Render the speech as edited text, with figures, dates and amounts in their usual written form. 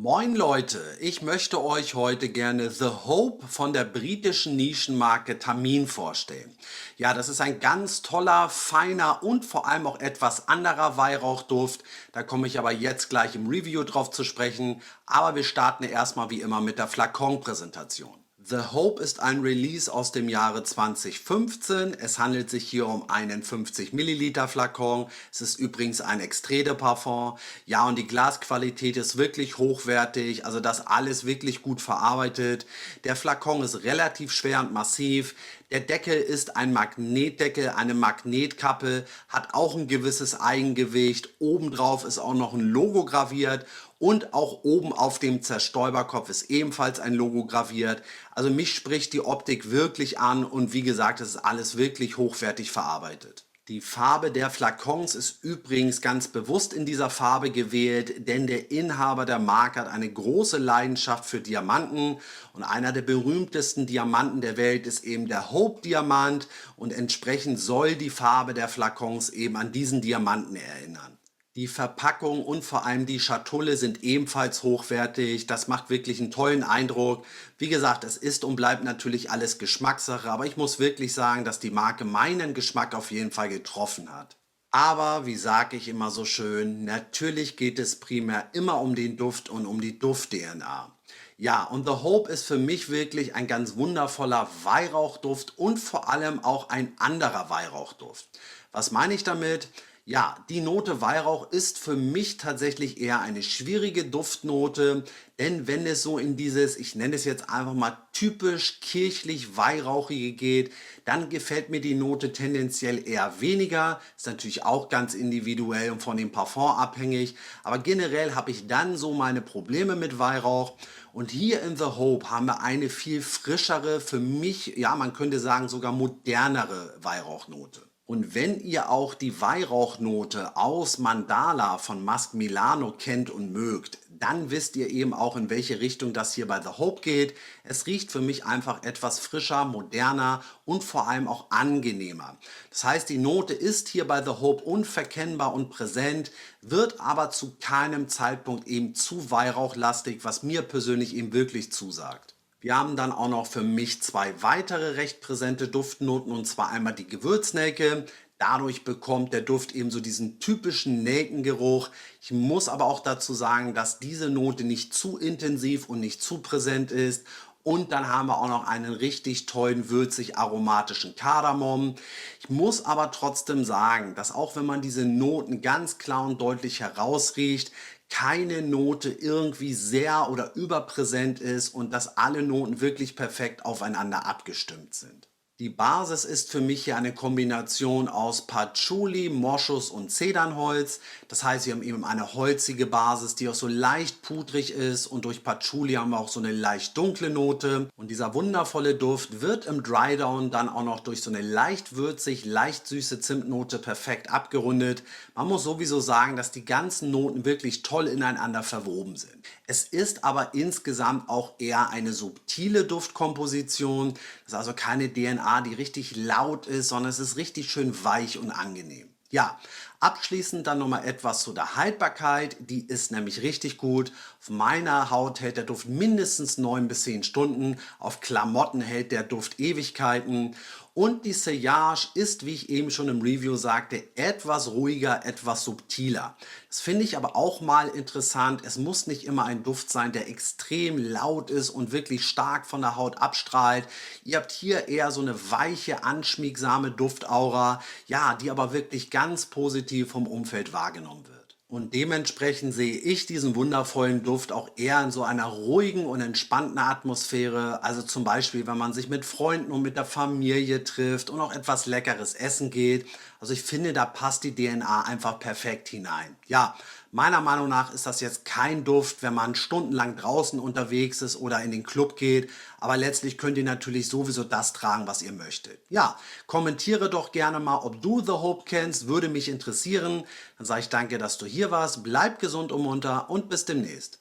Moin Leute, ich möchte euch heute gerne The Hope von der britischen Nischenmarke Tamin vorstellen. Ja, das ist ein ganz toller, feiner und vor allem auch etwas anderer Weihrauchduft. Da komme ich aber jetzt gleich im Review drauf zu sprechen. Aber wir starten erstmal wie immer mit der Flakon-Präsentation. The Hope ist ein Release aus dem Jahre 2015. Es handelt sich hier um einen 50 Milliliter Flakon. Es ist übrigens ein Extrait de Parfum. Ja, und die Glasqualität ist wirklich hochwertig, also das alles wirklich gut verarbeitet. Der Flakon ist relativ schwer und massiv. Der Deckel ist ein Magnetdeckel, eine Magnetkappe, hat auch ein gewisses Eigengewicht. Obendrauf ist auch noch ein Logo graviert. Und auch oben auf dem Zerstäuberkopf ist ebenfalls ein Logo graviert. Also mich spricht die Optik wirklich an und wie gesagt, es ist alles wirklich hochwertig verarbeitet. Die Farbe der Flakons ist übrigens ganz bewusst in dieser Farbe gewählt, denn der Inhaber der Marke hat eine große Leidenschaft für Diamanten und einer der berühmtesten Diamanten der Welt ist eben der Hope-Diamant und entsprechend soll die Farbe der Flakons eben an diesen Diamanten erinnern. Die Verpackung und vor allem die Schatulle sind ebenfalls hochwertig. Das macht wirklich einen tollen Eindruck. Wie gesagt, es ist und bleibt natürlich alles Geschmackssache, aber ich muss wirklich sagen, dass die Marke meinen Geschmack auf jeden Fall getroffen hat. Aber wie sage ich immer so schön, natürlich geht es primär immer um den Duft und um die Duft-DNA. Ja, und The Hope ist für mich wirklich ein ganz wundervoller Weihrauchduft und vor allem auch ein anderer Weihrauchduft. Was meine ich damit? Ja, die Note Weihrauch ist für mich tatsächlich eher eine schwierige Duftnote, denn wenn es so in dieses, ich nenne es jetzt einfach mal typisch kirchlich Weihrauchige geht, dann gefällt mir die Note tendenziell eher weniger. Ist natürlich auch ganz individuell und von dem Parfum abhängig, aber generell habe ich dann so meine Probleme mit Weihrauch. Und hier in The Hope haben wir eine viel frischere, für mich, ja, man könnte sagen sogar modernere Weihrauchnote. Und wenn ihr auch die Weihrauchnote aus Mandala von Musk Milano kennt und mögt, dann wisst ihr eben auch, in welche Richtung das hier bei The Hope geht. Es riecht für mich einfach etwas frischer, moderner und vor allem auch angenehmer. Das heißt, die Note ist hier bei The Hope unverkennbar und präsent, wird aber zu keinem Zeitpunkt eben zu weihrauchlastig, was mir persönlich eben wirklich zusagt. Wir haben dann auch noch für mich zwei weitere recht präsente Duftnoten und zwar einmal die Gewürznelke. Dadurch bekommt der Duft eben so diesen typischen Nelkengeruch. Ich muss aber auch dazu sagen, dass diese Note nicht zu intensiv und nicht zu präsent ist. Und dann haben wir auch noch einen richtig tollen, würzig aromatischen Kardamom. Ich muss aber trotzdem sagen, dass auch wenn man diese Noten ganz klar und deutlich herausriecht, keine Note irgendwie sehr oder überpräsent ist und dass alle Noten wirklich perfekt aufeinander abgestimmt sind. Die Basis ist für mich hier eine Kombination aus Patchouli, Moschus und Zedernholz. Das heißt, wir haben eben eine holzige Basis, die auch so leicht pudrig ist und durch Patchouli haben wir auch so eine leicht dunkle Note. Und dieser wundervolle Duft wird im Drydown dann auch noch durch so eine leicht würzig, leicht süße Zimtnote perfekt abgerundet. Man muss sowieso sagen, dass die ganzen Noten wirklich toll ineinander verwoben sind. Es ist aber insgesamt auch eher eine subtile Duftkomposition. Das ist also keine DNA, die richtig laut ist, sondern es ist richtig schön weich und angenehm. Ja, abschließend dann nochmal etwas zu der Haltbarkeit. Die ist nämlich richtig gut. Auf meiner Haut hält der Duft mindestens 9 bis 10 Stunden. Auf Klamotten hält der Duft Ewigkeiten. Und die Sillage ist, wie ich eben schon im Review sagte, etwas ruhiger, etwas subtiler. Das finde ich aber auch mal interessant. Es muss nicht immer ein Duft sein, der extrem laut ist und wirklich stark von der Haut abstrahlt. Ihr habt hier eher so eine weiche, anschmiegsame Duftaura, ja, die aber wirklich ganz positiv vom Umfeld wahrgenommen wird. Und dementsprechend sehe ich diesen wundervollen Duft auch eher in so einer ruhigen und entspannten Atmosphäre. Also zum Beispiel, wenn man sich mit Freunden und mit der Familie trifft und auch etwas leckeres essen geht. Also ich finde, da passt die DNA einfach perfekt hinein. Ja, meiner Meinung nach ist das jetzt kein Duft, wenn man stundenlang draußen unterwegs ist oder in den Club geht. Aber letztlich könnt ihr natürlich sowieso das tragen, was ihr möchtet. Ja, kommentiere doch gerne mal, ob du The Hope kennst, würde mich interessieren. Dann sage ich danke, dass du hier warst. Bleib gesund und munter und bis demnächst.